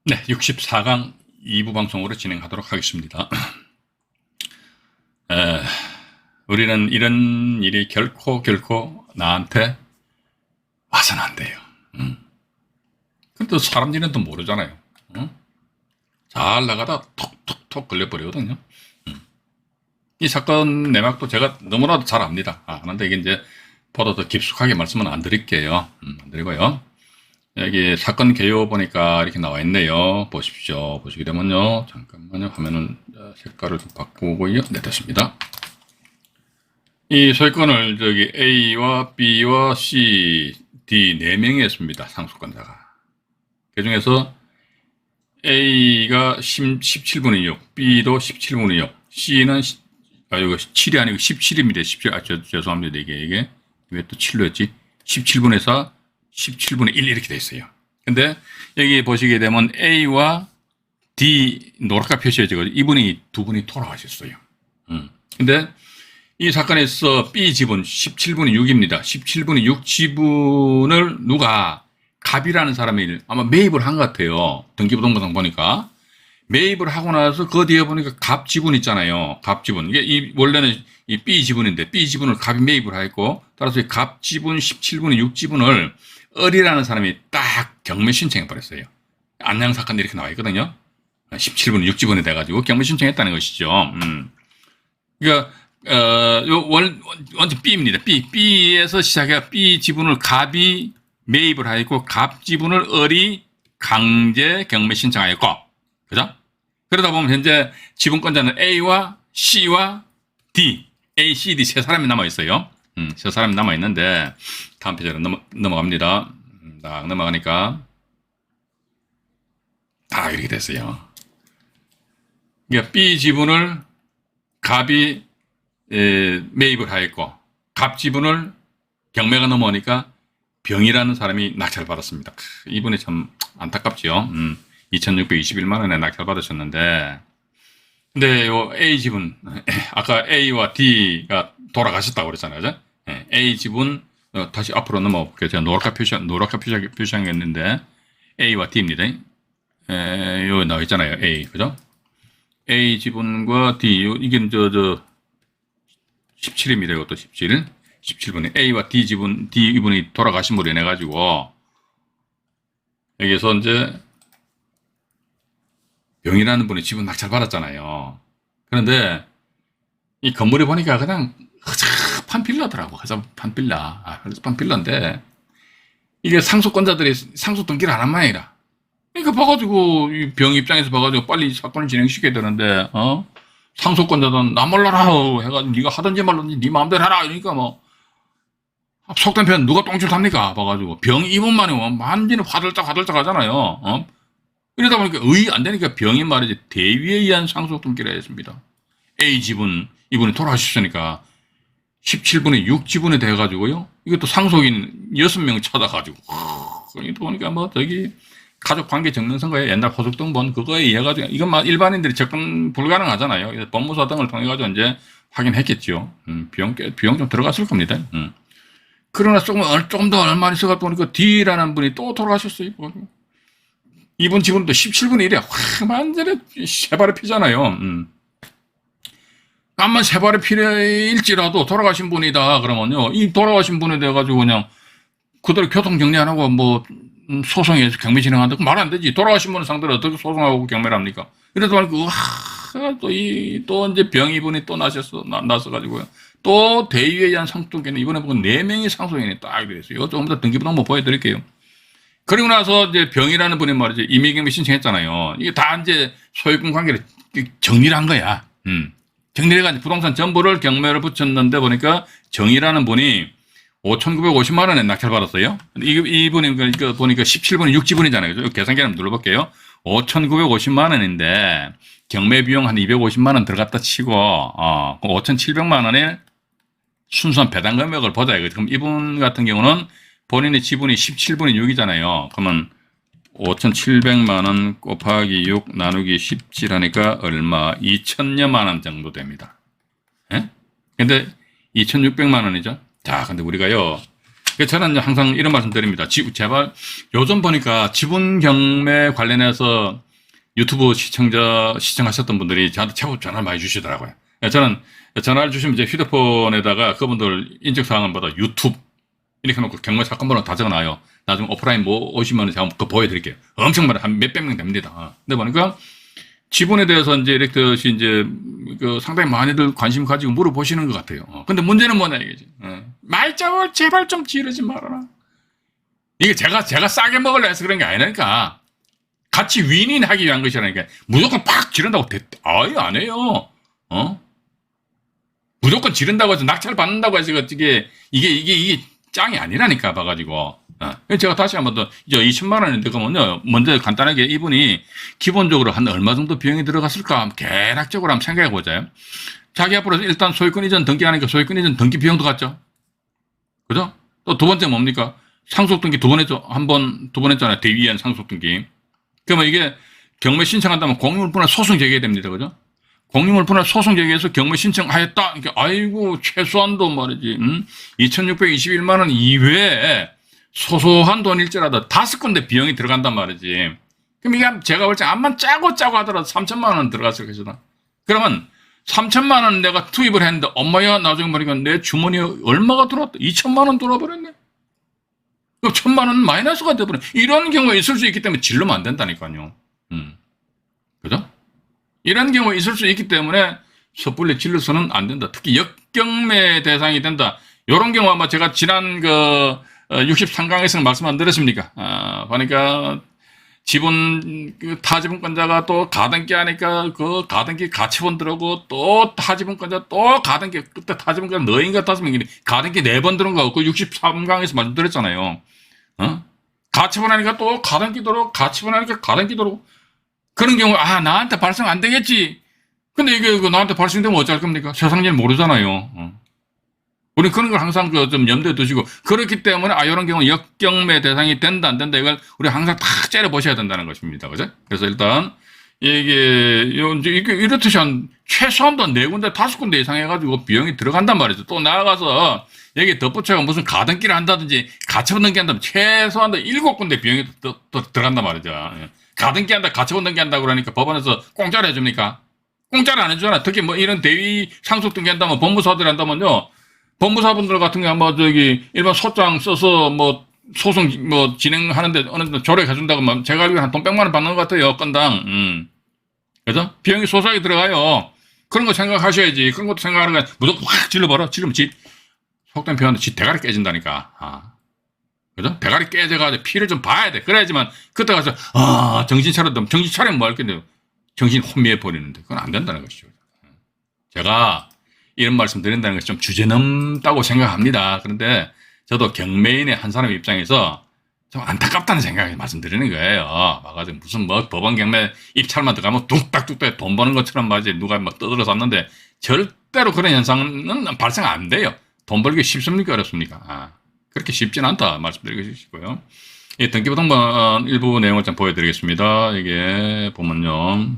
네, 64강 2부 방송으로 진행하도록 하겠습니다. 우리는 이런 일이 결코 나한테 와서는 안 돼요. 그래도 사람 일은 또 모르잖아요. 잘 나가다 톡 걸려버리거든요. 이 사건 내막도 제가 너무나도 잘 압니다. 그런데 이게 이제 보다 더 깊숙하게 말씀은 안 드릴게요. 안 드리고요. 여기 사건 개요 보니까 이렇게 나와 있네요. 보십시오. 보시게 되면요. 잠깐만요. 화면을 색깔을 좀 바꾸고요. 네, 됐습니다. 이 소유권을 저기 A와 B와 C, D 4명이 했습니다. 상속권자가. 그 중에서 A가 17분의 6, B도 17분의 6, C는 이거 7이 아니고 17입니다. 17. 죄송합니다. 이게 왜 또 7로 했지? 17분의 4, 17분의 1 이렇게 돼 있어요. 근데 여기 보시게 되면 A와 D 노랗게 표시해지고 이분이 두 분이 돌아가셨어요. 근데 이 사건에서 B 지분 17분의 6입니다. 17분의 6 지분을 누가 갑이라는 사람이 아마 매입을 한 것 같아요. 등기부등본상 보니까. 매입을 하고 나서 그 뒤에 보니까 갑 지분 있잖아요. 갑 지분. 이게 원래는 이 B 지분인데 B 지분을 갑이 매입을 했고 따라서 이 갑 지분 17분의 6 지분을 을이라는 사람이 딱 경매 신청해 버렸어요. 안양 사건도 이렇게 나와 있거든요. 17분의 6 지분이 돼가지고 경매 신청했다는 것이죠. 그러니까 완전 B입니다. B에서 시작해 B 지분을 갑이 매입을 하였고 갑 지분을 을이 강제 경매 신청하였고, 그죠? 그러다 보면 현재 지분권자는 A와 C와 D, A, C, D 세 사람이 남아 있어요. 세 사람이 남아 있는데 다음 페이지로 넘어갑니다. 딱 넘어가니까 다 이렇게 됐어요. 그러니까 B 지분을 갑이 매입을 하였고 갑 지분을 경매가 넘어오니까 병이라는 사람이 낙찰받았습니다. 이분이 참 안타깝지요. 2,621만 원에 낙찰받으셨는데, 근데 요 A 지분, 아까 A와 D가 돌아가셨다고 그랬잖아요. 그죠? A 지분, 다시 앞으로 넘어볼게요. 제가 노랗게 표시한 게 있는데, A와 D입니다. 요 나와 있잖아요. A, 그죠? A 지분과 D, 이게 17입니다. 이것도 17. 17분에 A와 D 지분, D 이분이 돌아가신 분으로 인해가지고, 여기서 이제, 병이라는 분이 지분 낙찰 받았잖아요. 그런데, 이 건물에 보니까 그냥 허접한 빌라더라고. 허접한 빌라. 허접한 빌라인데, 이게 상속권자들이 상속 등기를 안 한 모양이라. 그러니까 봐가지고, 이 병 입장에서 봐가지고 빨리 사건을 진행시켜야 되는데, 상속권자는 나 몰라라 해가지고, 네가 하든지 말든지 네 마음대로 해라. 이러니까 뭐, 속된 표현 누가 똥줄 탑니까? 봐가지고 병 입은만에 완전히 화들짝 하잖아요. 이러다 보니까 의의 안 되니까 병이 말이지 대위에 의한 상속 등기를 했습니다. A 지분 이분이 돌아가셨으니까 17분의 6 지분이 돼가지고요. 이것도 상속인 6명 찾아가지고 그러니까 보니까 뭐 저기 가족관계 증명서거에 옛날 호적등본 그거에 의해 가지고 이건 막 일반인들이 접근 불가능하잖아요. 법무사 등을 통해 가지고 이제 확인했겠죠. 비용 좀 들어갔을 겁니다. 그러나 조금 더 얼마 있어가 보니까 D라는 분이 또 돌아가셨어요. 이분 지분도 17분의 1이야. 완전히 세발의 피잖아요. 암만 세발의 피일지라도 돌아가신 분이다. 그러면요. 이 돌아가신 분에 대해가지고 그냥 그대로 교통정리 안 하고 뭐 소송해서 경매 진행한다. 말 안 되지. 돌아가신 분을 상대로 어떻게 소송하고 경매를 합니까? 이러다 보니까 또 이제 병 이분이 또 나서가지고요. 또 대위에 의한 상속등기는 이번에 보면 4명이 상속인이 딱 되어있어요. 이거 조금 더 등기부 한번 보여드릴게요. 그리고 나서 이제 병이라는 분이 말이죠. 임의경매 신청했잖아요. 이게 다 이제 소유권 관계를 정리를 한 거야. 정리를 해가지고 부동산 전부를 경매를 붙였는데 보니까 정이라는 분이 5,950만 원에 낙찰받았어요. 이분이 보니까 17분이 6지분이잖아요. 계산기 한번 눌러볼게요. 5,950만 원인데 경매 비용 한 250만 원 들어갔다 치고 5,700만 원에 순수한 배당 금액을 보자. 그럼 이분 같은 경우는 본인의 지분이 17분의 6이잖아요. 그러면 5,700만 원 곱하기 6 나누기 17 하니까 얼마? 2,000여만 원 정도 됩니다. 예? 근데 2,600만 원이죠. 자, 근데 우리가요, 저는 항상 이런 말씀 드립니다. 제발, 요즘 보니까 지분 경매 관련해서 유튜브 시청하셨던 분들이 저한테 제법 전화를 많이 주시더라고요. 저는 전화를 주시면 이제 휴대폰에다가 그분들 인적사항을 받아 유튜브 이렇게 놓고 경매 사건 번호 다 적어놔요. 나중에 오프라인 뭐 오시면 제가 그거 보여드릴게요. 엄청 많아요. 한 몇백 명 됩니다. 근데 보니까 지분에 대해서 이제 이렇게 이제 그 상당히 많이들 관심 가지고 물어보시는 것 같아요. 근데 문제는 뭐냐 이게지. 말장을 제발 좀 지르지 말아라. 이게 제가 싸게 먹으려 해서 그런 게 아니라니까. 같이 윈윈하기 위한 것이라니까. 무조건 팍 지른다고 아예 안 해요. 무조건 지른다고 해서 낙찰 받는다고 해서 이게 짱이 아니라니까 봐가지고. 제가 다시 한번 더, 이제 2천만 원인데, 그러면요, 먼저 간단하게 이분이 기본적으로 한 얼마 정도 비용이 들어갔을까? 대략적으로 한번 생각해 보자요. 자기 앞으로 일단 소유권 이전 등기하니까 소유권 이전 등기 비용도 갔죠? 그죠? 또 두 번째 뭡니까? 상속 등기 두 번 했죠? 두 번 했잖아요. 대위한 상속 등기. 그러면 이게 경매 신청한다면 공유물분할 소송 제기해야 됩니다. 그죠? 공유물분할 소송 제기해서 경매 신청하였다. 그러니까 아이고, 최소한도 말이지, 2,621만 원 이외에 소소한 돈일지라도 5군데 비용이 들어간단 말이지. 그럼 이게 제가 볼 때 암만 짜고 하더라도 3천만 원 들어갔을 것이다. 그러면 3천만 원 내가 투입을 했는데 엄마야 나중에 보니까 내 주머니에 얼마가 들어왔다. 2천만 원 들어버렸네. 그럼 1,000만 원 마이너스가 돼버려. 이런 경우가 있을 수 있기 때문에 질르면 안 된다니까요. 그죠? 이런 경우가 있을 수 있기 때문에 섣불리 질러서는 안 된다. 특히 역경매 대상이 된다. 이런 경우 아마 제가 지난 63강에서는 말씀 안 드렸습니까? 보니까 타지분권자가 또 가등기 하니까 그 가등기 가처분 들어오고 또 타지분권자 또 가등기 그때 타지분권자 너인가 5명이 가등기 4번 들어온 거 그 63강에서 말씀드렸잖아요. 가처분 하니까 또 가등기 들어오고 가처분 하니까 가등기 들어오고 그런 경우 나한테 발생 안 되겠지. 근데 이게 나한테 발생되면 어쩔 겁니까? 세상 일 모르잖아요. 우리 그런 걸 항상 좀 염두에 두시고, 그렇기 때문에, 이런 경우 역경매 대상이 된다, 안 된다, 이걸 우리 항상 다 째려보셔야 된다는 것입니다. 그죠? 그래서 일단, 이게 이렇듯이 최소한도 4군데, 5군데 이상 해가지고 비용이 들어간단 말이죠. 또 나아가서, 여기 덧붙여가 무슨 가등기를 한다든지, 가처분 등기한다면 최소한도 7군데 비용이 또 들어간단 말이죠. 가등기 한다, 가처분 등기한다 그러니까 법원에서 공짜로 해줍니까? 공짜로 안 해주잖아. 특히 뭐 이런 대위 상속 등기한다면, 법무사들이 한다면요. 법무사분들 같은 경우 일반 소장 써서 소송 진행하는데 어느 정도 조력해준다고 제가 알기로 한 돈 100만 원 받는 것 같아요. 건당. 그죠? 비용이 소소하게 들어가요. 그런 거 생각하셔야지. 그런 것도 생각하는 거야. 무조건 확 질러버려. 지르면 속된 표현도 대가리 깨진다니까. 그죠? 대가리 깨져가지고 피를 좀 봐야 돼. 그래야지만 그때 가서 정신 차리면 뭐 할 건데요. 정신 혼미해 버리는데 그건 안 된다는 것이죠. 제가 이런 말씀 드린다는 것이 좀 주제넘다고 생각합니다. 그런데 저도 경매인의 한 사람 입장에서 좀 안타깝다는 생각에 말씀드리는 거예요. 와가지고 무슨 법원 경매 입찰만 들어가면 뚝딱뚝딱 돈 버는 것처럼 누가 떠들어 샀는데 절대로 그런 현상은 발생 안 돼요. 돈 벌기 쉽습니까? 어렵습니까? 그렇게 쉽진 않다 말씀드리고 싶고요. 이 등기부등본 일부 내용을 좀 보여드리겠습니다. 이게 보면요.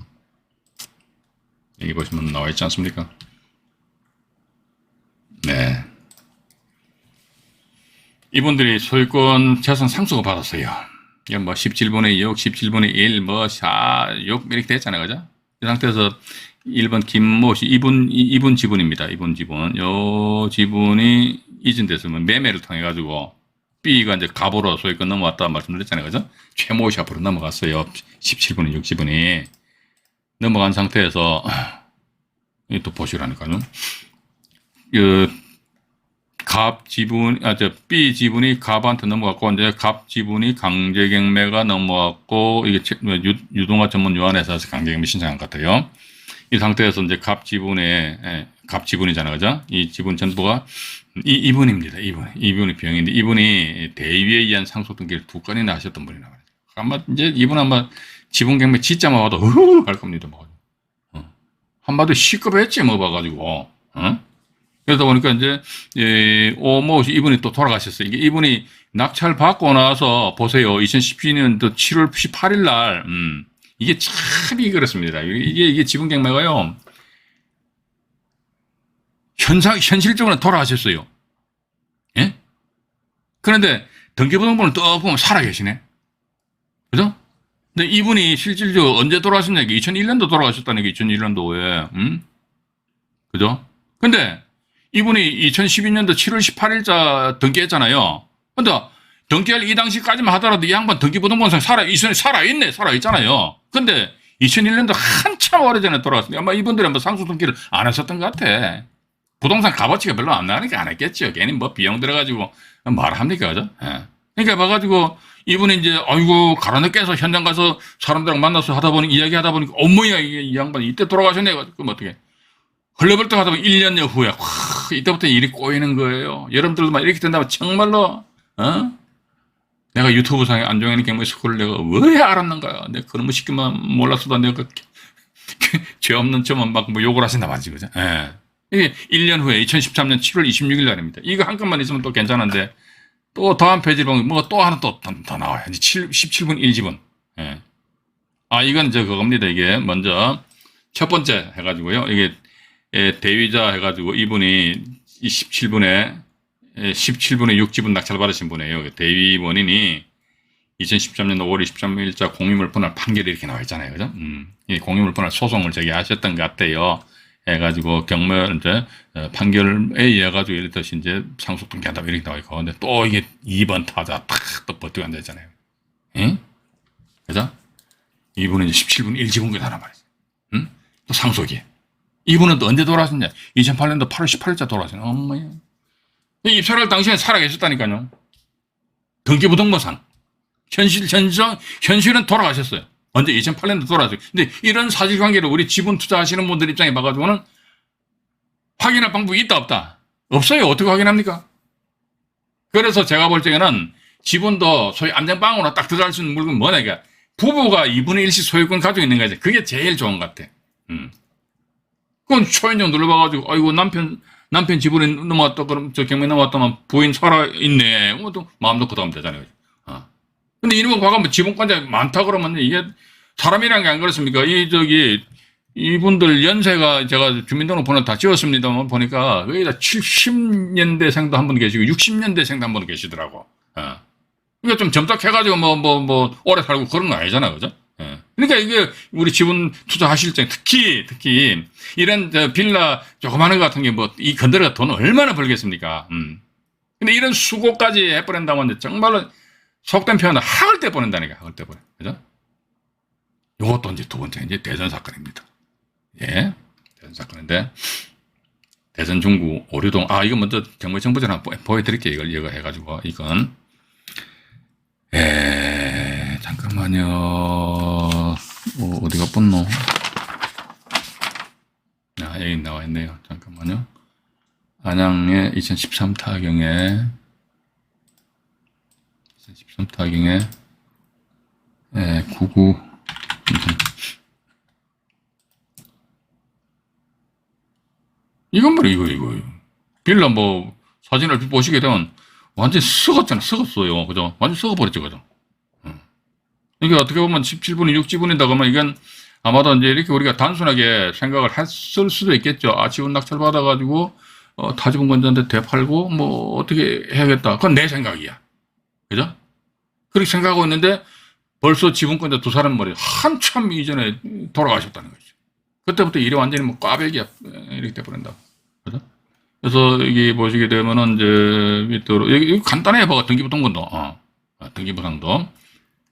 여기 보시면 나와 있지 않습니까? 네. 이분들이 소유권 재산 상속을 받았어요. 이게 17분의 6, 17분의 1, 4, 6 이렇게 됐잖아요. 그죠? 이 상태에서 1번 김모 씨, 이분 지분입니다. 이분 지분. 요 지분이 이전됐으면 매매를 통해가지고 B가 이제 갑으로 소유권 넘어왔다 말씀드렸잖아요. 그죠? 최모 씨 앞으로 넘어갔어요. 17분의 6 지분이. 넘어간 상태에서, 또 보시라니까요. B 지분이 갑한테 넘어갔고, 이제 갑 지분이 강제경매가 넘어갔고, 이게 유동화 전문 요원회사에서 강제경매 신청한 것 같아요. 이 상태에서 이제 갑 지분이잖아요. 그죠? 이 지분 전부가 이분입니다. 이분이 비용인데, 이분이 대위에 의한 상속 등기를 2건이나 하셨던 분이라 말이죠. 이분 아마 지분경매 짓자마 봐도, 할 겁니다. 한마디 시급했지, 봐가지고, 그러다 보니까 오모 이분이 또 돌아가셨어요. 이분이 낙찰 받고 나서 보세요. 2012년 7월 18일 날, 이게 참 그렇습니다. 이게 지분경매가요. 현실적으로 돌아가셨어요. 예? 그런데 등기부등본을 떡 보면 살아계시네. 그죠? 근데 이분이 실질적으로 언제 돌아가셨냐, 2001년도 돌아가셨다는 게 2001년도에, 그죠? 근데 이분이 2012년도 7월 18일자 등기했잖아요. 근데 등기할 이 당시까지만 하더라도 이 양반 등기부등본상 살아있잖아요. 근데 2001년도 한참 오래전에 돌아갔으니까 아마 이분들은 뭐 상속 등기를 안 하셨던 것 같아. 부동산 값어치가 별로 안 나가니까 안 했겠죠. 괜히 뭐 비용 들어가지고 말합니까, 그죠? 예. 그러니까 봐가지고 이분이 이제 아이고 가라앉 깨서 현장 가서 사람들랑 만나서 하다 보니 이야기하다 보니까 어머야 이게 이 양반이 이때 돌아가셨네. 그럼 어떻게? 헐레벌떡 하다 보니 1년 후에 이때부터 일이 꼬이는 거예요. 여러분들도 막 이렇게 된다면 정말로 내가 유튜브상에 안종현 경매 스쿨을 내가 왜 알았는가? 내가 그런 거 시키면 몰랐어도 내가 죄 없는 척만 막 뭐 욕을 하신다 말이지, 그죠? 예. 이게 1년 후에 2013년 7월 26일 날입니다. 이거 한 건만 있으면 또 괜찮은데 또 다음 페이지를 보면 뭐가 또 하나 또 더 나와요. 17분 1지분. 예. 이건 그겁니다. 이게 먼저 첫 번째 해가지고요. 이게 대위자 해가지고 이분이 17분에 6지분 낙찰받으신 분이에요. 대위 원인이 2013년 5월 23일자 공유물분할 판결이 이렇게 나와 있잖아요. 그죠? 이 공유물분할 소송을 제기하셨던 것 같아요. 해가지고 경매 이제 판결에 의해 가지고 예를 들어서 이제 상속 등기한다 이렇게 나와 있고, 근데 또 이게 2번 타자 탁또 버티고 앉아 있잖아요. 응? 그죠? 이분은 이제 17분 1지분이 하나 말이죠. 응? 또 상속이. 이분은 또 언제 돌아가셨냐? 2008년도 8월 18일자 돌아가셨네. 엄마야. 입찰할 당시에 살아계셨다니까요. 등기부등본상. 현실은 돌아가셨어요. 언제 2008년도 돌아왔어요. 근데 이런 사실관계를 우리 지분 투자하시는 분들 입장에 봐가지고는 확인할 방법이 있다 없다? 없어요. 어떻게 확인합니까? 그래서 제가 볼 적에는 지분도 소위 안전방으로 딱 들어갈 수 있는 물건은 뭐냐, 이게 부부가 2분의 1씩 소유권 가지고 있는 거지. 그게 제일 좋은 것 같아. 그건 초인종 눌러봐가지고 아이고 남편 지분에 넘어왔다 그럼 저 경매 넘어왔다면 부인 살아있네. 또 마음 놓고 들어가면 되잖아요. 근데 이놈의 과거면 지분권자 많다 그러면 이게 사람이란 게 안 그렇습니까? 이분들 연세가 제가 주민등록번호 다 지웠습니다만 보니까 거기다 70년대생도 한 분 계시고 60년대생도 한 분 계시더라고. 이게 좀 점적해가지고 오래 살고 그런 거 아니잖아. 그죠? 그러니까 이게 우리 지분 투자하실 때 특히 이런 빌라 조그마한 거 같은 게 이 건드려가 돈 얼마나 벌겠습니까? 근데 이런 수고까지 해버린다면 정말로 속된 표현은 학을 때 보낸다니까, 학을 때 보내. 그죠? 요것도 이제 두 번째, 이제 대전 사건입니다. 예. 대전 사건인데, 대전 중구 오류동, 이거 먼저 경매정보전 한번 보여드릴게요. 이거 해가지고, 이건. 잠깐만요. 어디가 뻗노? 여기 나와 있네요. 잠깐만요. 안양의 2013 타경에 13타경에 99 이건 뭐야 이거 빌라 사진을 보시게 되면 완전히 썩었어요. 그죠? 완전 썩어버렸죠. 그죠? 이게 어떻게 보면 17분이 6지분이다 그러면 이건 아마도 이제 이렇게 우리가 단순하게 생각을 했을 수도 있겠죠. 지분 낙찰 받아가지고 타지분 건자한테 되팔고 어떻게 해야겠다. 그건 내 생각이야. 그죠? 그렇게 생각하고 있는데 벌써 지분권자 두 사람 머리 한참 이전에 돌아가셨다는 거죠. 그때부터 일이 완전히 꽈배기야 이렇게 돼버린다고. 그죠? 그래서 여기 보시게 되면은 이제 밑으로 여기 간단해 봐가 등기부등본도 등기부상도.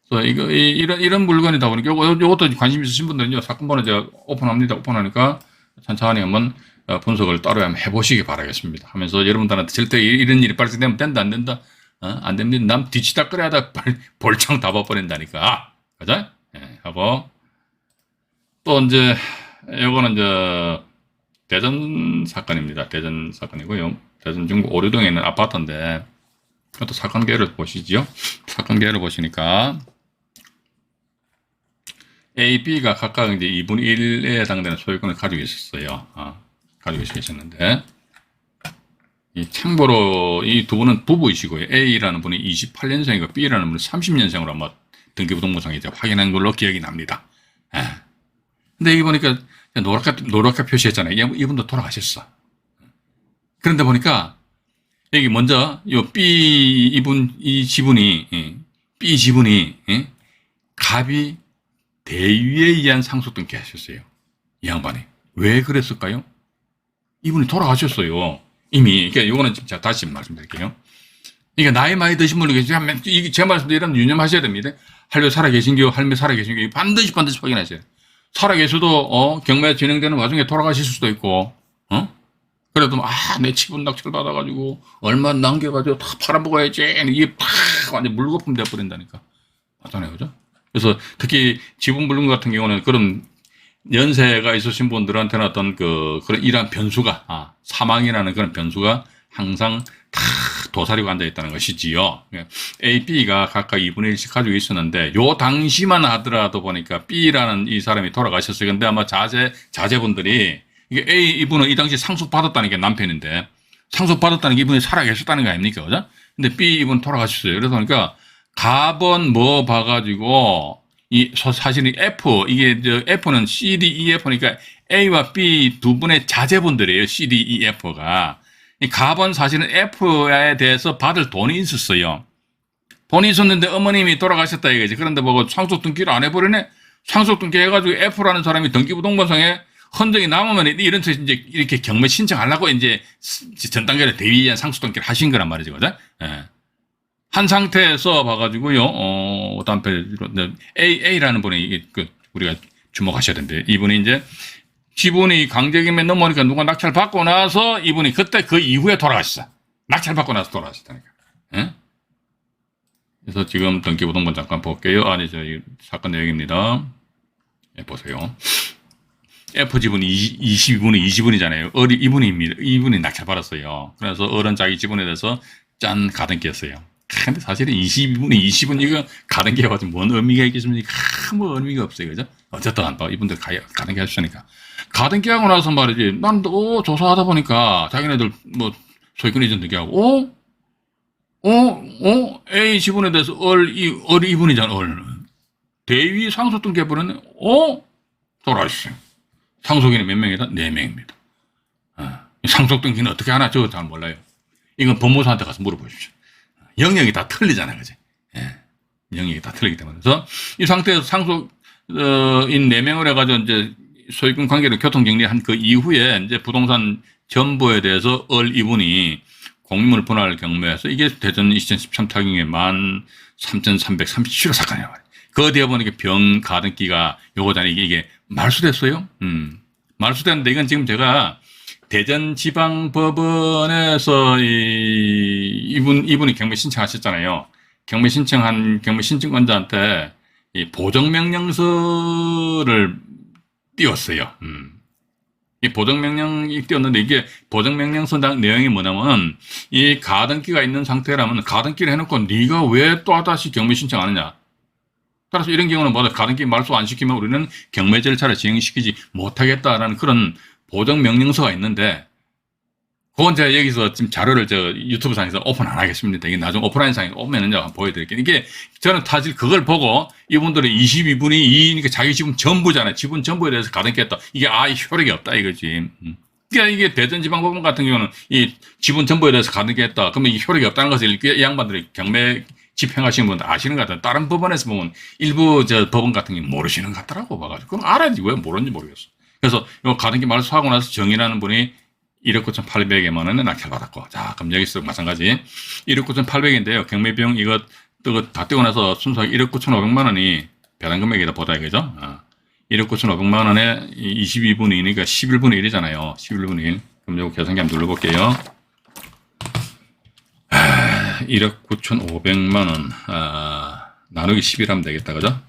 그래서 이런 물건이다 보니까 요것도 관심 있으신 분들은요 사건번호 제가 오픈하니까 천천히 한번 분석을 따로 한번 해보시기 바라겠습니다. 하면서 여러분들한테 절대 이런 일이 발생되면 된다 안 된다. 안 됩니다. 남 뒤치다꺼리 하다 볼창 다 봐버린다니까. 그죠? 하고. 또 이제, 요거는 대전 사건입니다. 대전 사건이고요. 대전 중구 오류동에 있는 아파트인데, 그것도 사건 계를 보시죠. 사건 계를 보시니까, A, B가 각각 이제 2분의 1에 해당되는 소유권을 가지고 있었어요. 가지고 계셨는데, 참고로 이 두 분은 부부이시고요. A라는 분이 28년생이고 B라는 분은 30년생으로 아마 등기부등본상에 이제 확인한 걸로 기억이 납니다. 근데 여기 보니까 노랗게 표시했잖아요. 이분도 돌아가셨어. 그런데 보니까 여기 먼저 요 B 이 지분이 B 지분이 갑이 대위에 의한 상속등기 하셨어요. 이 양반이 왜 그랬을까요? 이분이 돌아가셨어요. 이미. 그러니까 요거는 제가 다시 말씀드릴게요. 그러니까 나이 많이 드신 분은 이게 제 말씀도 이런 유념하셔야 됩니다. 할매 살아계신겨, 할매 살아계신겨 반드시 확인하셔야 돼요. 살아계셔도 경매 진행되는 와중에 돌아가실 수도 있고 그래도 내 지분 낙찰 받아가지고 얼마 남겨가지고 다 팔아먹어야지 이게 팍 완전 물거품 돼버린다니까. 맞잖아요, 그죠? 그래서 특히 지분 불능 같은 경우는 그런 연세가 있으신 분들한테는 어떤 그런 이러한 변수가 사망이라는 그런 변수가 항상 다 도사리고 앉아 있다는 것이지요. A, B가 각각 2분의 1씩 가지고 있었는데 요 당시만 하더라도 보니까 B라는 이 사람이 돌아가셨어요. 근데 아마 자제분들이 이게 A 이분은 이 당시 상속 받았다는 게 남편인데 상속 받았다는 게 이분이 살아계셨다는 거 아닙니까, 그죠? 근데 B 이분 돌아가셨어요. 그래서 그러니까 갑은 뭐 봐가지고 사실은 F 이게 F는 C, D, E, F니까 A와 B 두 분의 자제분들이에요. C, D, E, F가. 이 갑은 사실은 F에 대해서 받을 돈이 있었어요. 돈이 있었는데 어머님이 돌아가셨다 이거지. 그런데 뭐 상속 등기를 안 해버리네. 상속 등기 해가지고 F라는 사람이 등기부등본상에 흔적이 남으면 이런 이제 이렇게 경매 신청하려고 이제 전 단계를 대위한 상속 등기를 하신 거란 말이죠, 그죠? 예. 한 상태에서 봐가지고요. 다음 페이지 A라는 분이 우리가 주목하셔야 되는데 이분이 이제 지분이 강제경매 넘어오니까 누가 낙찰 받고 나서 이분이 그때 그 이후에 돌아가셨어. 낙찰 받고 나서 돌아가셨다니까. 예? 그래서 지금 등기부등본 잠깐 볼게요. 이 사건 내용입니다. 예, 보세요. F 지분이 22분이 20분이잖아요. 이분이 낙찰 받았어요. 그래서 어른 자기 지분에 대해서 가등기였어요. 근데 사실은 22분이 20분 이거 가등기 해가지고 뭔 의미가 있겠습니까? 뭐 의미가 없어요. 그죠? 어쨌든 이분들 가등기 하셨으니까. 가등기 하고 나서 말이지. 난 조사하다 보니까 자기네들 뭐 소유권 이전 등기하고 A 지분에 대해서 얼 2분이잖아. 대위 상속 등기 해버렸네. 돌아가셨어요. 상속인이 몇 명이다? 4명입니다. 상속 등기는 어떻게 하나 저거 잘 몰라요. 이건 법무사한테 가서 물어보십시오. 영역이 다 틀리잖아요, 그지? 예. 영역이 다 틀리기 때문에. 그래서 이 상태에서 상속인 4명을 해가지고 이제 소유권 관계를 교통정리한 그 이후에 이제 부동산 전부에 대해서 이분이 공유물 분할 경매에서 이게 대전 2013 타경의 13,337호 사건이란 말이에요. 그 뒤에 보니까 병 가등기가 요거잖아요. 이게 말소됐어요. 말소됐는데 이건 지금 제가 대전지방법원에서 이분이 경매 신청하셨잖아요. 경매 신청권자한테 이 보정명령서를 띄웠어요. 이 보정명령이 띄웠는데 이게 보정명령서 내용이 뭐냐면 이 가등기가 있는 상태라면 가등기를 해놓고 네가 왜 또다시 경매 신청 안 하냐. 따라서 이런 경우는 가등기 말소 안 시키면 우리는 경매 절차를 진행시키지 못하겠다라는 그런 보정명령서가 있는데 그건 제가 여기서 지금 자료를 유튜브 상에서 오픈 안 하겠습니다. 이게 나중에 오프라인 상에 오면은 한번 보여드릴게요. 이게 저는 사실 그걸 보고 이분들은 22분이 2이니까 자기 지분 전부잖아요. 지분 전부에 대해서 가등기했다. 이게 효력이 없다 이거지. 그러니까 이게 대전지방법원 같은 경우는 이 지분 전부에 대해서 가등기했다. 그러면 이게 효력이 없다는 것을 이 양반들이 경매 집행하시는 분들 아시는 것 같아요. 다른 법원에서 보면 일부 법원 같은 게 모르시는 것 같더라고 봐가지고. 그럼 알아야지 왜 모르는지 모르겠어. 그래서 이 가등기 말소하고 나서 정의라는 분이 1억 9,800여만 원에 낙찰받았고. 자, 그럼 여기서 마찬가지. 1억 9,800인데요. 경매비용 이거 다 떼고 나서 순수하게 1억 9,500만 원이 배당 금액이다 보다 이거죠. 1억 9,500만 원에 22분의 2니까 11분의 1이잖아요. 11분의 1. 그럼 요거 계산기 한번 눌러볼게요. 1억 9,500만 원, 나누기 11 하면 되겠다, 그죠?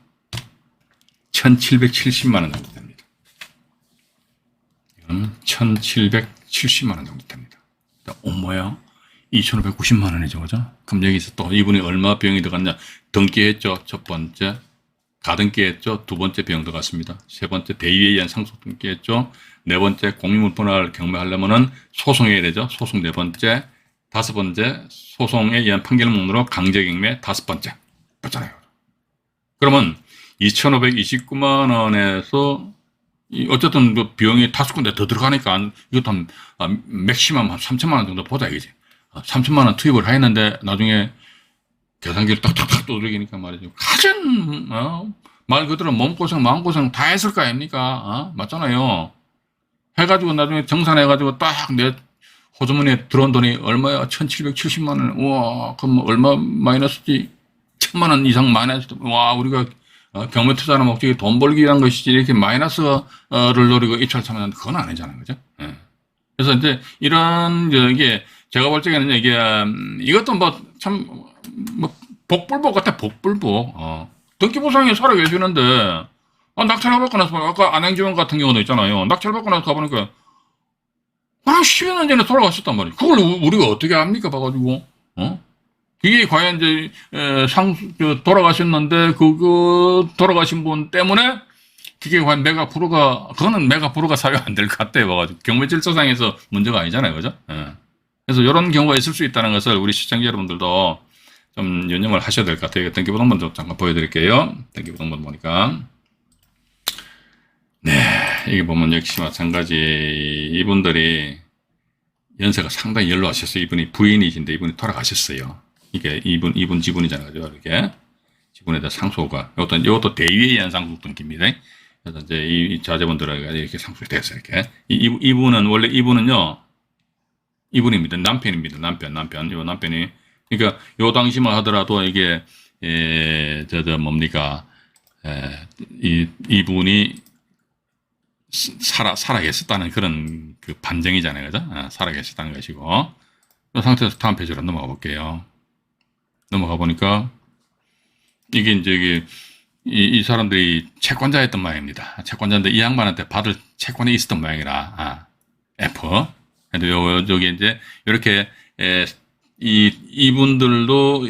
1,770만 원 정도 됩니다. 이건 1,770만 원 정도 됩니다. 뭐야? 2,590만 원이죠, 그죠? 그럼 여기서 또 이분이 얼마 비용이 들어갔냐? 등기했죠, 첫 번째. 가등기했죠, 두 번째 비용 들어갔습니다. 세 번째 대위에 의한 상속 등기했죠. 네 번째 공유물 분할 경매하려면은 소송해야 되죠. 소송 네 번째. 다섯 번째, 소송에 의한 판결문으로 강제경매 다섯 번째. 맞잖아요. 그러면 2,529만 원에서 어쨌든 비용이 다섯 군데 더 들어가니까 이것도 맥시멈 한 3천만 원 정도 보자 이거지. 3천만 원 투입을 했는데 나중에 계산기를 딱딱딱 두드리니까 말이죠. 가진 말 그대로 몸고생 마음고생 다 했을 거 아닙니까? 맞잖아요. 해가지고 나중에 정산해가지고 딱 내 호주머니에 들어온 돈이 얼마야? 1770만 원. 우와, 그럼 얼마 마이너스지? 1000만 원 이상 마이너스. 와, 우리가 경매 투자나 목적이 돈 벌기 위한 것이지 이렇게 마이너스를 노리고 입찰하면 그건 아니잖아요. 그죠? 예. 그래서 이제 이런 이게 제가 볼 적에는 이게 이것도 뭐 참 뭐 복불복 같아. 복불복. 등기부상에 살아계시는데 낙찰받고 나서 아까 안양지원 같은 경우도 있잖아요. 낙찰받고 나서 가보니까 10여 년 전에 돌아가셨단 말이에요. 그걸 우리가 어떻게 압니까? 봐가지고 이게 과연 이제 돌아가셨는데 돌아가신 분 때문에 그게 과연 그거는 메가프로가 사유 안 될 것 같아요. 봐가지고 경매질서상에서 문제가 아니잖아요. 그죠? 그래서 이런 경우가 있을 수 있다는 것을 우리 시청자 여러분들도 좀 유념을 하셔야 될 것 같아요. 등기부등본 좀 잠깐 보여드릴게요. 등기부등본 보니까. 네, 이게 보면 역시 마찬가지 이분들이 연세가 상당히 연로하셨어요. 이분이 부인이신데 이분이 돌아가셨어요. 이게 이분 지분이잖아요. 이렇게 지분에다 상속가 이것도 대위에 의한 상속 등기입니다. 그래서 이제 이 자제분들에게 이렇게 상속이 됐어요. 이렇게 이분은 원래 이분은요 이분입니다. 남편입니다. 남편 요 남편이 그러니까 요 당시만 하더라도 이게 뭡니까 이분이 살아 계셨다는 그런 그 반증이잖아요. 그죠? 살아 계셨다는 것이고. 이 상태에서 다음 페이지로 넘어가 볼게요. 넘어가 보니까, 이게 이제 이 사람들이 채권자였던 모양입니다. 채권자인데 이 양반한테 받을 채권이 있었던 모양이라, F. 그래도 여기 이제, 이렇게, 이분들도,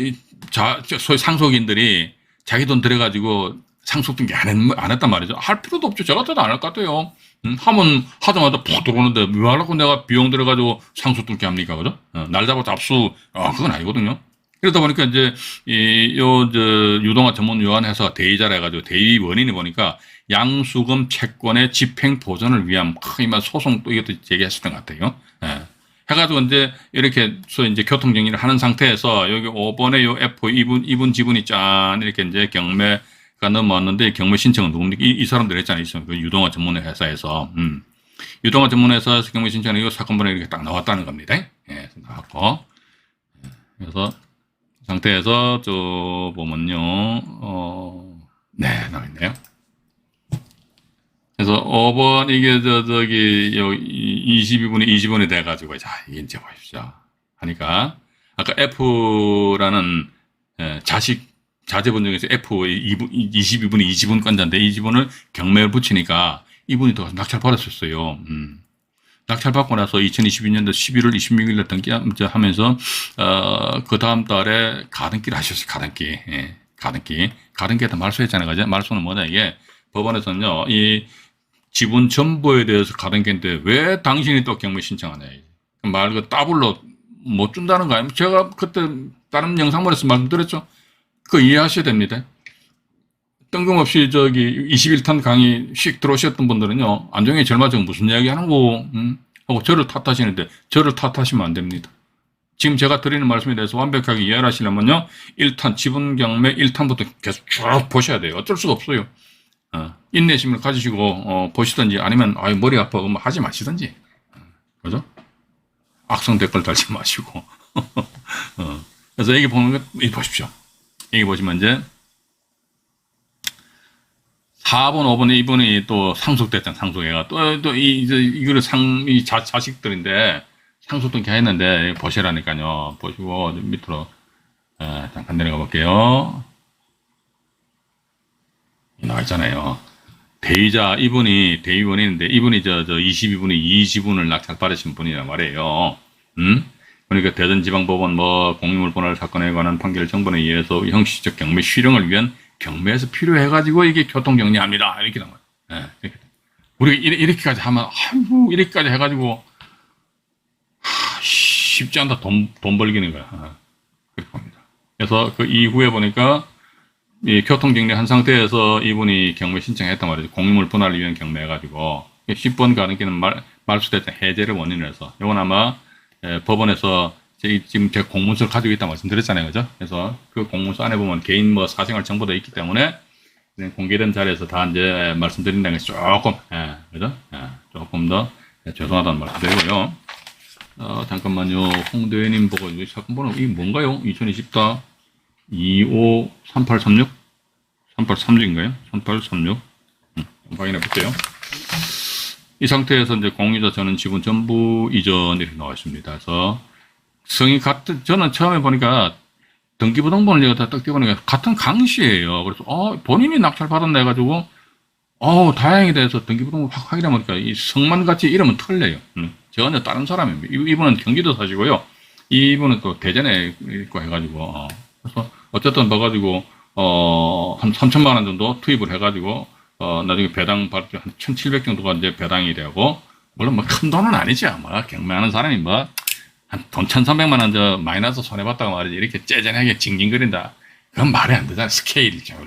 소위 상속인들이 자기 돈 들여가지고 상속 등기 안 했단 말이죠. 할 필요도 없죠. 저 같아도 안 할 것 같아요. 하면 하자마자 푹 들어오는데 왜 하려고 내가 비용 들여가지고 상속 등기 합니까? 그죠? 날 잡아 잡수, 그건 아니거든요. 그러다 보니까 이제, 유동화 전문 요원해서 대의자라 해가지고 대의 원인이 보니까 양수금 채권의 집행 보전을 위한 이만 소송 또 이것도 제기했었던 것 같아요. 해가지고 이제 이렇게 이제 교통 정리를 하는 상태에서 여기 5번에 요 F 이분 지분이 짠 이렇게 이제 경매가 넘어왔는데 경매 신청은 누굽니까? 이 사람들 했잖아요. 그 유동화 전문 회사에서. 유동화 전문 회사에서 경매 신청은 이 사건번호 이렇게 딱 나왔다는 겁니다. 나왔고. 그래서 상태에서 저 보면요. 네, 나와있네요. 그래서 5번 이게 저기 22분이 20분이 돼가지고 자 이게 이제 보십시오. 하니까 아까 F라는 자제분 중에서 F 22분이 20분 건자인데 이 지분을 경매를 붙이니까 이분이 더 낙찰 받았었어요. 낙찰 받고 나서 2022년도 11월 26일에 등기하면서 그 다음 달에 가등기를 하셨어요. 가등기에다 말소했잖아요. 그죠? 말소는 뭐냐 이게 법원에서는요 이 지분 전부에 대해서 가등기인데 왜 당신이 또 경매 신청하냐 말 그 따블로 못 준다는 거 아니에요? 제가 그때 다른 영상본에서 말씀드렸죠. 그거 이해하셔야 됩니다. 뜬금없이 저기 21탄 강의 씩 들어오셨던 분들은요, 안정의 절마정 무슨 이야기 하는 거, 하고 저를 탓하시는데, 저를 탓하시면 안 됩니다. 지금 제가 드리는 말씀에 대해서 완벽하게 이해를 하시려면요, 1탄, 지분 경매 1탄부터 계속 쭉 보셔야 돼요. 어쩔 수가 없어요. 인내심을 가지시고, 보시든지 아니면, 머리 아파, 그럼 하지 마시든지. 그죠? 악성 댓글 달지 마시고. 그래서 여기 보는 거, 보십시오. 여기 보시면 이제, 4번, 5번에 이분이 또 상속됐잖아, 상속해가. 이거를 이 자식들인데, 상속 등기 했는데, 보시라니까요. 보시고, 밑으로, 잠깐 내려가 볼게요. 나와 있잖아요. 대의자, 이분이 대의원인데, 이분이 22분이 이 지분을 낙찰 받으신 분이란 말이에요. 그러니까 대전지방법원 공유물 분할 사건에 관한 판결 정본에 의해서 형식적 경매 실형을 위한 경매에서 필요해가지고 이게 교통정리합니다. 이렇게 나와요. 이렇게. 우리가 이렇게까지 하면, 이렇게까지 해가지고, 쉽지 않다. 돈 벌기는 거야. 그렇게 봅니다. 그래서 그 이후에 보니까, 이 교통정리한 상태에서 이분이 경매 신청했단 말이죠. 공유물 분할을 위한 경매 해가지고, 10번 가등기는 말소됐던 해제를 원인으로 해서, 이건 아마, 법원에서 지금 제가 공문서를 가지고 있다 말씀드렸잖아요. 그죠? 그래서 그 공문서 안에 보면 개인 뭐 사생활 정보도 있기 때문에 공개된 자리에서 다 이제 말씀드린다는 게 조금, 그죠? 조금 더 죄송하다는 말씀드리고요. 잠깐만요. 홍대회님 보고, 이 사건 번호, 이게 뭔가요? 2024 253836? 3836인가요? 3836? 확인해 볼게요. 이 상태에서 이제 공유자 전원 지분 전부 이전 이렇게 나와 있습니다. 그래서 성이 같은, 저는 처음에 보니까 등기부등본을 내가 딱 띄워보니까 같은 강씨예요. 그래서, 본인이 낙찰받았나 해가지고, 다행이다 해서 등기부등본 확 확인해 보니까 이 성만 같이 이름은 틀려요. 전혀 다른 사람입니다. 이분은 경기도 사시고요. 이분은 또 대전에 있고 해가지고, 그래서 어쨌든 봐가지고, 한 3천만 원 정도 투입을 해가지고, 나중에 배당 받을 때 한 1,700 정도가 이제 배당이 되고, 물론 뭐 큰 돈은 아니죠. 뭐, 경매하는 사람이 뭐, 한 돈 1,300만 원 저 마이너스 손해봤다고 말이지. 이렇게 째전하게 징징거린다. 그건 말이 안 되잖아. 스케일이죠.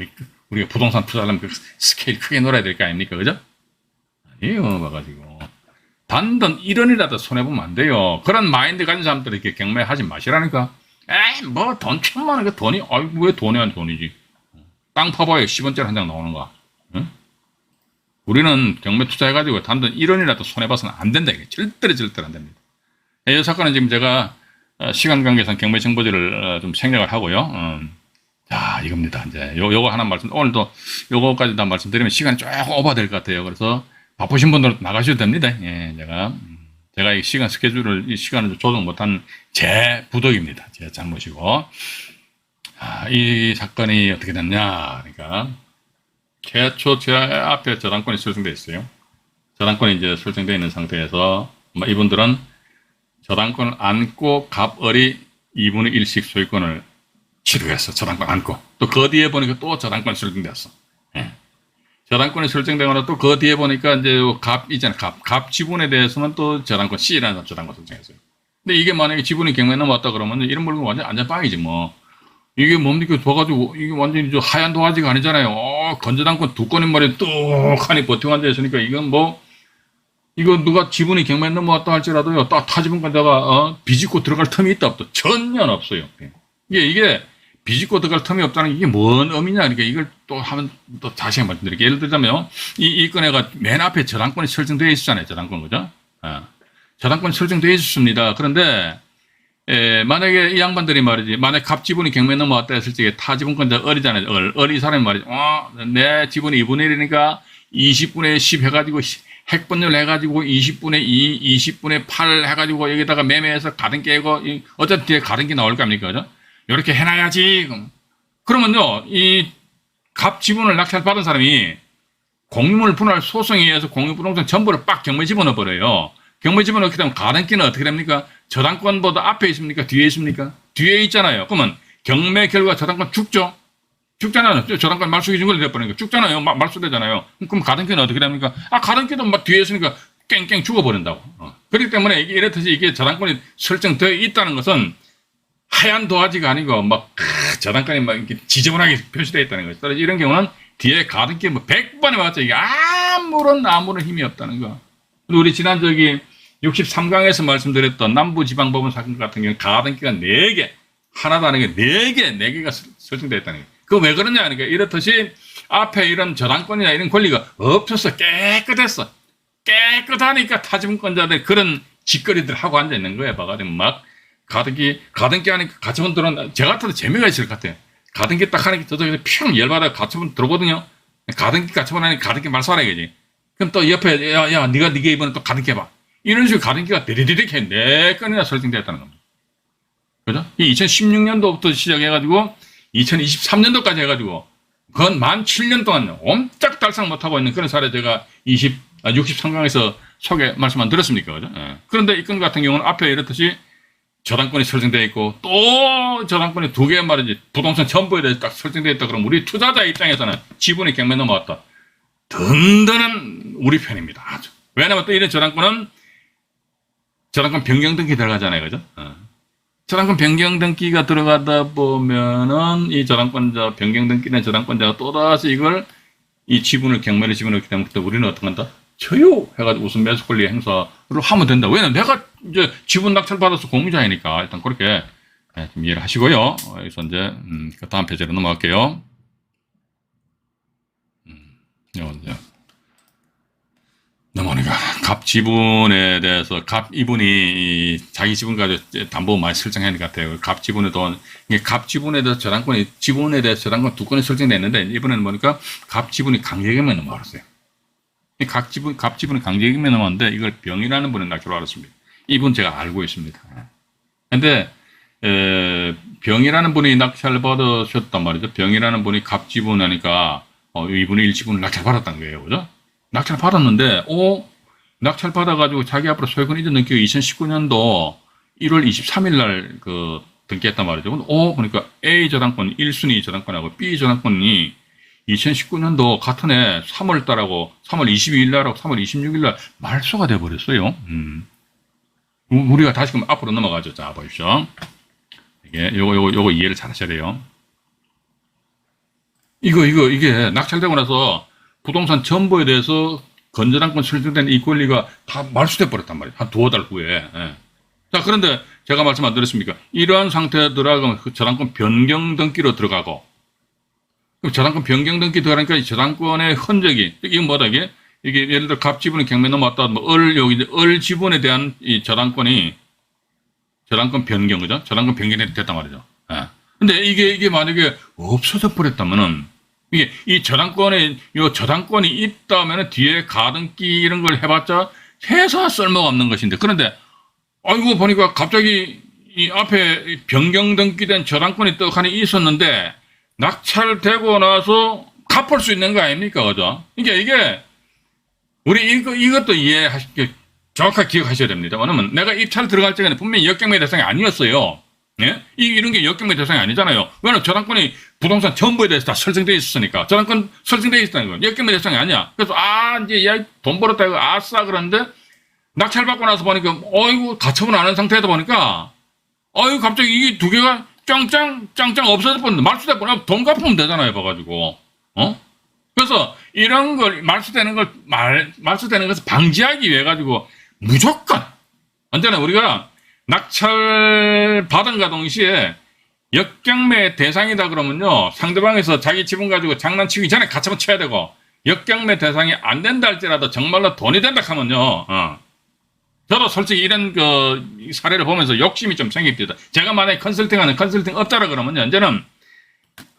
우리가 부동산 투자하려면 그 스케일 크게 놀아야 될 거 아닙니까? 그죠? 아니에요. 봐가지고. 단돈 1원이라도 손해보면 안 돼요. 그런 마인드 가진 사람들 이렇게 경매하지 마시라니까. 뭐 돈 1,000만 원, 그 돈이, 왜 돈이 한 돈이지. 땅 파봐요. 10원짜리 한 장 나오는 거. 응? 우리는 경매 투자해가지고 단돈 1원이라도 손해봐서는 안 된다. 이게 절대로 안 됩니다. 이 사건은 지금 제가 시간 관계상 경매 정보지를 좀 생략을 하고요. 자, 이겁니다. 이제 요거 하나 오늘도 요거까지 다 말씀드리면 시간이 조금 오버될 것 같아요. 그래서 바쁘신 분들은 나가셔도 됩니다. 예, 제가 이 시간 스케줄을, 이 시간을 조정 못한 제 부덕입니다. 제 잘못이고. 이 사건이 어떻게 됐냐. 그러니까, 최초 제 앞에 저당권이 설정되어 있어요. 저당권이 이제 설정되어 있는 상태에서, 이분들은 저당권을 안고 갑을이 2분의 1씩 소유권을 취득했어. 저당권 안고. 또 그 뒤에 보니까 또 저당권이 설정되었어. 예. 저당권이 설정되거나 또 그 뒤에 보니까 이제 갑 있잖아요. 갑 지분에 대해서는 또 저당권 C라는 저당권 설정했어요. 근데 이게 만약에 지분이 경매에 넘어왔다 그러면 이런 물건 완전 안전빵이지 뭐. 이게 뭡니까? 봐가지고 이게 완전히 저 하얀 도화지가 아니잖아요. 건저당권 두 건인 말에 뚝하니 버티고 앉아있으니까 이건 뭐, 이거 누가 지분이 경매에 넘어왔다 할지라도요, 딱 타지분권자가 비집고 들어갈 틈이 있다 없다? 전혀 없어요. 이게 비집고 들어갈 틈이 없다는 게 이게 뭔 의미냐? 그러니까 이걸 또 하면 또 자세히 말씀드릴게요. 예를 들자면 이 건에가 맨 앞에 저당권이 설정되어 있었잖아요. 저당권 그죠? 저당권이 설정되어 있었습니다. 그런데 만약에 이 양반들이 말이지, 만약 갑 지분이 경매에 넘어왔다 했을 때 타지분권자 을이잖아요. 이 사람이 말이지, 내 지분이 2분의 1이니까 20분의 10 해가지고 핵분열 해가지고 20분의 2, 20분의 8 해가지고 여기다가 매매해서 가등 깨고, 어차피 뒤에 가등기 나올 거 아닙니까? 그죠? 이렇게 해놔야지. 그러면요, 이 갑 지분을 낙찰받은 사람이 공유물 분할 소송에 의해서 공유부동산 전부를 빡 경매 집어넣어버려요. 경매 집어넣기 때문에 가등기는 어떻게 됩니까? 저당권보다 앞에 있습니까? 뒤에 있습니까? 뒤에 있잖아요. 그러면 경매 결과 저당권 죽죠? 죽잖아요. 저당권 말소기준권이 돼버리니까 죽잖아요. 말소되잖아요. 그럼 가등기는 어떻게 됩니까? 가등기도 막 뒤에 있으니까 깽깽 죽어버린다고. 그렇기 때문에 이렇듯이 이게 저당권이 설정되어 있다는 것은 하얀 도화지가 아니고 저당권이 막 이렇게 지저분하게 표시되어 있다는 거죠. 따라서 이런 경우는 뒤에 가등기 100번에 맞죠. 이게 아무런 힘이 없다는 거. 우리 지난 63강에서 말씀드렸던 남부지방법원 사건 같은 경우는 가등기가 4개, 하나도 아니게 4개가 설정되어 있다는 거예요. 그거 왜 그러냐? 그러니까 이렇듯이 앞에 이런 저당권이나 이런 권리가 없어서 깨끗했어. 깨끗하니까 타지분권자들 그런 짓거리들 하고 앉아있는 거예요. 봐가지고 가등기 하니까 가처분들은 저 같아도 재미가 있을 것 같아요. 가등기 딱 하니까 저쪽에서 평 열받아 가처분 들어오거든요. 가등기 가처분 하니까 가등기 말소하라겠지. 그럼 또 옆에, 네가 이번에 또 가등기 해봐. 이런 식으로 가등기가 데리데릭 해 4건이나 설정되었다는 겁니다. 그죠? 이 2016년도부터 시작해가지고 2023년도까지 해가지고 그건 만 7년 동안 옴짝달싹 못하고 있는 그런 사례 제가 63강에서 말씀 안 드렸습니까? 그죠? 그런데 이 건 같은 경우는 앞에 이렇듯이 저당권이 설정되어 있고 또 저당권이 2개 말이지 부동산 전부에 대해서 딱 설정되어 있다 그러면 우리 투자자 입장에서는 지분이 경매 넘어왔다. 든든한 우리 편입니다. 아주. 왜냐면 또 이런 저당권 변경 등기 들어가잖아요. 그죠? 저당권 변경 등기가 들어가다 보면은 이 변경 등기는 저당권자가 또다시 이 지분을 경매를 집어넣기 때문에 또 우리는 어떻게 한다? 쳐요 해가지고 우선 매수 권리 행사를 하면 된다. 왜냐면 내가 이제 지분 낙찰 받아서 공유자이니까 일단 그렇게 좀 이해를 하시고요. 여기서 이제 그 다음 페이지로 넘어갈게요. 이건 이제 넘어오니까 갑 지분에 대해서 갑 이분이 자기 지분 가지고 담보 많이 설정해야 할 것 같아요. 갑 지분에 돈, 이게 갑 지분에 대해서 저당권이 지분에 대해서 저당권 두 건이 설정됐는데 이번에는 보니까 갑 지분이 강제금에 넘어갔어요. 갑 지분이 강제금에 넘어갔는데 이걸 병이라는 분은 낙찰로 알았습니다. 이분 제가 알고 있습니다. 근데 병이라는 분이 낙찰 받으셨단 말이죠. 병이라는 분이 갑 지분하니까 이분이 일지분을 낙찰 받았다는 거예요, 그죠? 낙찰 받았는데, 낙찰 받아가지고 자기 앞으로 소유권 이전 등기가 2019년도 1월 23일 날 등기했단 말이죠. 그러니까 A 저당권, 1순위 저당권하고 B 저당권이 2019년도 같은 해 3월 달하고 3월 22일 날하고 3월 26일 날 말소가 돼버렸어요. 우리가 다시금 앞으로 넘어가죠. 자, 보십시오. 이게, 요거 이해를 잘 하셔야 돼요. 이게 낙찰되고 나서 부동산 전부에 대해서 건전한권 설정된 이 권리가 다 말소돼 버렸단 말이에요. 한 두어 달 후에. 예. 자, 그런데 제가 말씀 안 드렸습니까? 이러한 상태에 들어가면 그 저당권 변경 등기로 들어가고, 그럼 저당권 변경 등기 들어가니까 이 저당권의 흔적이, 이건 뭐다, 이게? 이게 예를 들어 갑 지분이 경매 넘어왔다, 여기 얼 지분에 대한 이 저당권 변경, 그죠? 저당권 변경이 됐단 말이죠. 예. 근데 이게 만약에 없어져 버렸다면은, 이 저당권이 있다면 뒤에 가등기 이런 걸 해봤자 회사 쓸모가 없는 것인데, 그런데, 아이고, 보니까 갑자기 이 앞에 변경 등기된 저당권이 떡하니 있었는데, 낙찰되고 나서 갚을 수 있는 거 아닙니까? 그죠? 이게, 우리 이것도 정확하게 기억하셔야 됩니다. 왜냐면 내가 입찰 들어갈 적에는 분명히 역경매 대상이 아니었어요. 예? 이런 게 역경매 대상이 아니잖아요. 왜냐면 저당권이 부동산 전부에 대해서 다 설정되어 있었으니까. 저당권 설정되어 있었다는 거예요. 역경매 대상이 아니야. 그래서, 이제, 돈 벌었다, 이거, 아싸, 그러는데, 낙찰받고 나서 보니까, 어이구, 가처분 안 한 상태다 보니까, 갑자기 이 두 개가 짱짱 없어져 버렸는데, 말소돼 버리면 돈 갚으면 되잖아요, 봐가지고. 그래서, 이런 걸, 말소되는 것을 방지하기 위해 가지고, 무조건, 언제나 우리가, 낙찰 받은가 동시에 역경매 대상이다 그러면요, 상대방에서 자기 지분 가지고 장난치기 전에 가처분 쳐야 되고, 역경매 대상이 안 된다 할지라도 정말로 돈이 된다 하면요, 저도 솔직히 이런 사례를 보면서 욕심이 좀 생깁니다. 제가 만약에 컨설팅 업자라 그러면요, 이제는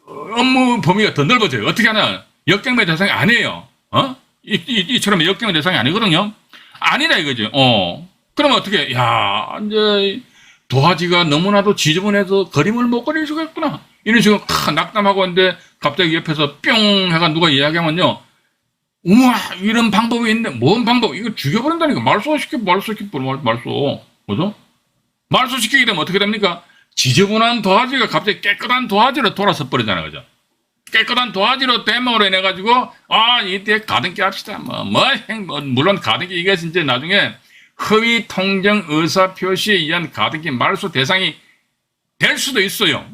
업무 범위가 더 넓어져요. 어떻게 하냐, 역경매 대상이 아니에요. 이처럼 역경매 대상이 아니거든요. 아니라 이거죠. 그러면 어떻게, 이제, 도화지가 너무나도 지저분해서 그림을 못 그릴 수가 있구나. 이런 식으로 낙담하고 있는데, 갑자기 옆에서 뿅 해가 누가 이야기하면요, 우와, 이런 방법이 있는데, 뭔 방법? 이거 죽여버린다니까. 말소. 그죠? 말소시키게 되면 어떻게 됩니까? 지저분한 도화지가 갑자기 깨끗한 도화지로 돌아서 버리잖아요. 그죠? 깨끗한 도화지로 댐으로 인해가지고, 이때 가등기 합시다. 물론 가등기 이게 진짜 나중에, 허위 통정 의사 표시에 의한 가등기 말소 대상이 될 수도 있어요.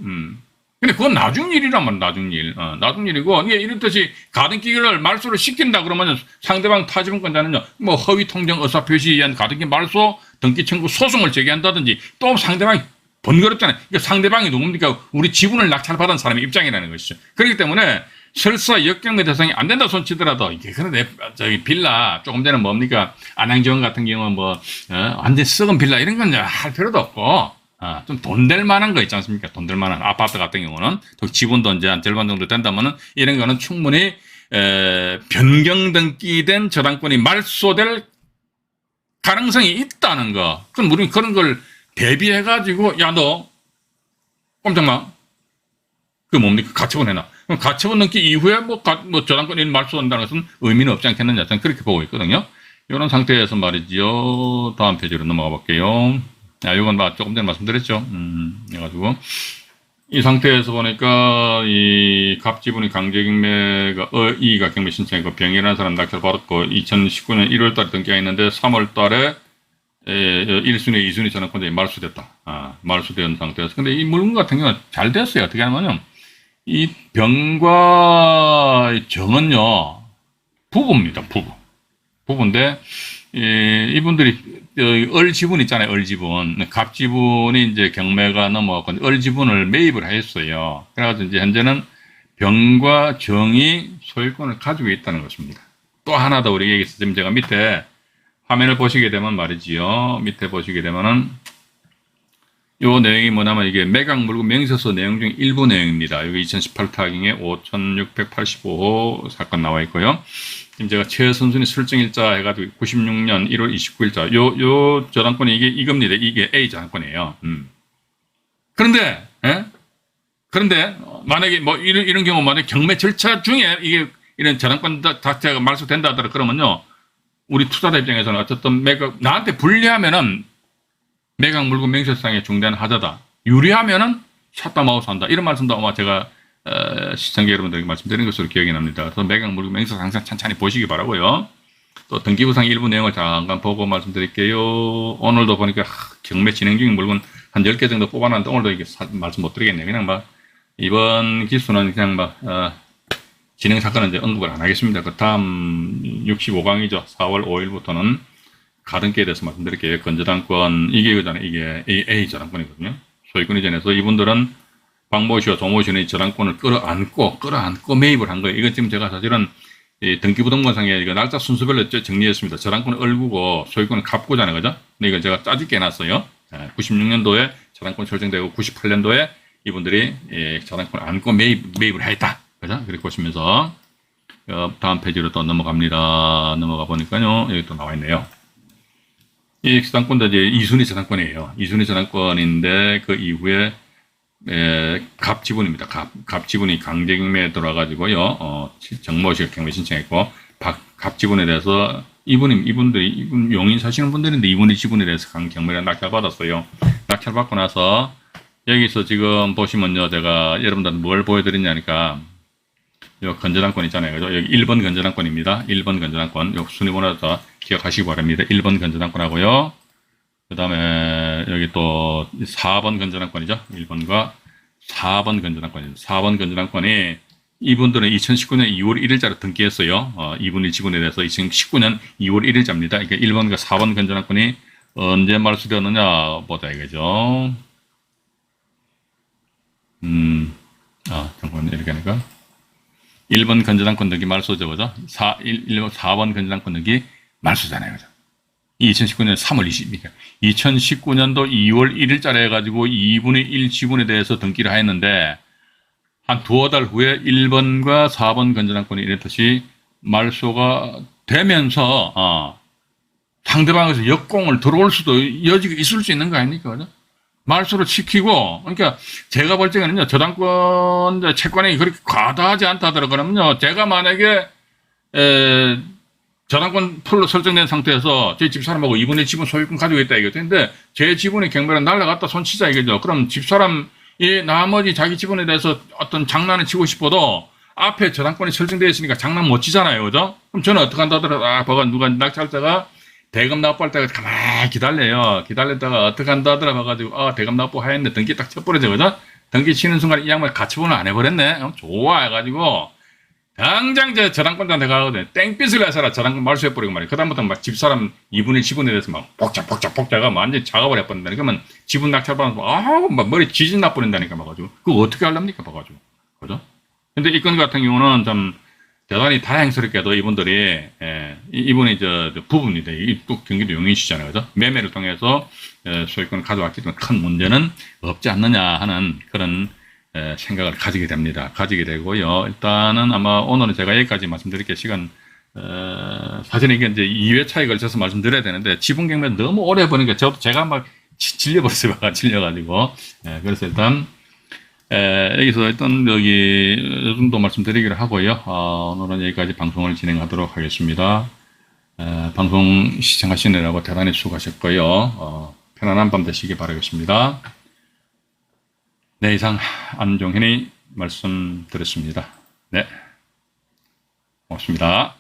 근데 그건 나중 일이라면 나중 일이고, 이게 이렇듯이 가등기를 말소를 시킨다 그러면 상대방 타지분권자는요, 허위 통정 의사 표시에 의한 가등기 말소 등기 청구 소송을 제기한다든지, 또 상대방이 번거롭잖아요. 그러니까 상대방이 누굽니까? 우리 지분을 낙찰받은 사람의 입장이라는 것이죠. 그렇기 때문에 설사 역경매 대상이 안 된다 손치더라도, 이게 그런데 빌라, 조금 전에 뭡니까? 안양지원 같은 경우는 완전 썩은 빌라 이런 건 할 필요도 없고, 좀 돈 될 만한 거 있지 않습니까? 돈 될 만한 아파트 같은 경우는, 또 지분도 이제 한 절반 정도 된다면은, 이런 거는 충분히, 변경 등기된 저당권이 말소될 가능성이 있다는 거. 그럼 우리는 그런 걸 대비해가지고, 너, 꼼짝마. 뭡니까? 가처분 해놔. 그럼 가처분 등기 이후에 저당권이 말소한다는 것은 의미는 없지 않겠느냐. 저는 그렇게 보고 있거든요. 이런 상태에서 말이죠. 다음 페이지로 넘어가 볼게요. 이건 조금 전에 말씀드렸죠. 해가지고. 이 상태에서 보니까, 이 갑지분이 강제경매가, 이의가 경매 신청이고, 병이라는 사람 낙찰 받았고, 2019년 1월 달에 등기가 있는데, 3월 달에 1순위, 2순위 저당권자이 말소됐다. 말소된 상태에서. 근데 이 물건 같은 경우는 잘 됐어요. 어떻게 하냐면요. 이 병과 정은요, 부부입니다, 부부. 부부인데, 이분들이 을지분 있잖아요. 을지분. 갑지분이 이제 경매가 넘어갔고 을지분을 매입을 했어요. 그래가지고 이제 현재는 병과 정이 소유권을 가지고 있다는 것입니다. 또 하나 더 우리 얘기해서 지금 제가 밑에 화면을 보시게 되면 말이지요. 밑에 보시게 되면은 요 내용이 뭐냐면 이게 매각물고 명세서 내용 중 일부 내용입니다. 여기 2018 타경에 5685호 사건 나와 있고요. 지금 제가 최선순위 설정일자 해가지고 96년 1월 29일자 요 저당권이 이겁니다. 이게 A 저당권이에요. 그런데 그런데 만약에 뭐 이런 경우 만약에 경매 절차 중에 이게 이런 저당권 자체가 말소된다 하더라도 그러면요. 우리 투자자 입장에서는 어쨌든 나한테 불리하면은 매각 물건 명세상의 중대한 하자다. 유리하면은 샷다 마우스 한다. 이런 말씀도 아마 제가 시청자 여러분들에게 말씀드린 것으로 기억이 납니다. 그래서 매각 물건 명세상 항상 천천히 보시기 바라고요. 또 등기부상 일부 내용을 잠깐 보고 말씀드릴게요. 오늘도 보니까 경매 진행 중인 물건 한 10개 정도 뽑아놨는데 오늘도 이게 말씀 못 드리겠네요. 그냥 막 이번 기수는 그냥 막 진행 사건은 이제 언급을 안 하겠습니다. 그 다음 65강이죠. 4월 5일부터는 가등기에 대해서 말씀드릴게요. 건저당권, 이게 그잖아요. 이게 A 저당권이거든요. 소유권 이전에서 이분들은 박모 씨와 조모 씨는 이 저당권을 끌어안고 매입을 한 거예요. 이건 지금 제가 사실은 등기부등본상에 이거 날짜 순서별로 정리했습니다. 저당권을 얼구고 소유권을 갚고잖아요. 그죠? 근데 이걸 제가 짜집게 해놨어요. 96년도에 저당권 설정되고 98년도에 이분들이 저당권을 안고 매입을 했다. 그죠? 그렇게 보시면서 다음 페이지로 또 넘어갑니다. 넘어가 보니까요. 여기 또 나와 있네요. 이 저당권도 이제 2순위 저당권이에요. 2순위 저당권인데 그 이후에 갑지분입니다. 갑지분이 강제경매에 들어와가지고요. 정모 씨가 경매 신청했고 갑지분에 대해서 이분들이 용인 사시는 분들인데 이분이 지분에 대해서 경매를 낙찰받았어요. 낙찰받고 나서 여기서 지금 보시면요. 제가 여러분들 뭘 보여드리냐니까 요 건저당권 있잖아요. 그죠? 여기 1번 건저당권입니다. 1번 건저당권. 요 순위번호도 기억하시기 바랍니다. 1번 건저당권하고요. 그 다음에 여기 또 4번 건저당권이죠. 1번과 4번 건저당권입니다. 4번 건저당권이 이분들은 2019년 2월 1일자로 등기했어요. 이분의 지분에 대해서 2019년 2월 1일자입니다. 그러니까 1번과 4번 건저당권이 언제 말소되었느냐 보자 이거죠. 잠깐만요. 이렇게 하니까. 1번 건저당권 등기 말소죠, 그죠? 4번 건저당권 등기 말소잖아요, 그죠? 2019년 3월 20일, 2019년도 2월 1일자로 해가지고 2분의 1 지분에 대해서 등기를 하였는데, 한 두어 달 후에 1번과 4번 건저당권이 이랬듯이 말소가 되면서, 상대방에서 역공을 들어올 수도 여지가 있을 수 있는 거 아닙니까, 그죠? 말소를 시키고, 그러니까 제가 볼 적에는요, 저당권 채권이 그렇게 과다하지 않다 하더라도 그러면요, 제가 만약에 저당권 풀로 설정된 상태에서 제 집사람하고 이분의 지분 소유권 가지고 있다 이거죠. 근데 제 지분의 경매를 날라갔다 손치자 이거죠. 그럼 집사람이 나머지 자기 지분에 대해서 어떤 장난을 치고 싶어도 앞에 저당권이 설정되어 있으니까 장난 못 치잖아요, 그죠? 그럼 저는 어떻게 한다 하더라도 봐가 누가 낙찰자가 대금 납부할 때가 가만히 기다려요. 기다렸다가 어떻게 한다 하더라 봐가지고, 대금 납부 하였네. 등기 딱 쳐버리죠, 그죠? 등기 치는 순간 이 양말 가처분을 안 해버렸네. 좋아 해가지고, 당장 저당권자한테 가거든요. 땡빛을 해서라 저당권 말소해버리고 말이에요. 그다음부터 막 집사람 2분의 지분에 대해서 막 복잡하가 완전히 작업을 해버린다니까. 그러면 지분 낙찰받아서, 막 머리 지진 나버린다니까, 봐가지고. 그거 어떻게 하렵니까, 봐가지고. 그죠? 근데 이 건 같은 경우는 좀, 대단히 다행스럽게도 이분들이, 이분이 부부입니다. 또 경기도 용인시잖아요. 그죠? 매매를 통해서 소유권을 가져왔기 때문에 큰 문제는 없지 않느냐 하는 그런 생각을 가지게 됩니다. 가지게 되고요. 일단은 아마 오늘은 제가 여기까지 말씀드릴게요. 시간, 사실 이게 이제 2회차에 걸쳐서 말씀드려야 되는데 지분 경매 너무 오래 보니까 제가 막 질려버렸어요. 질려가지고. 그래서 일단, 여기서 일단 여기 이 정도 말씀드리기로 하고요. 오늘은 여기까지 방송을 진행하도록 하겠습니다. 방송 시청하시느라고 대단히 수고하셨고요. 편안한 밤 되시기 바라겠습니다. 네, 이상 안종현이 말씀드렸습니다. 네, 고맙습니다.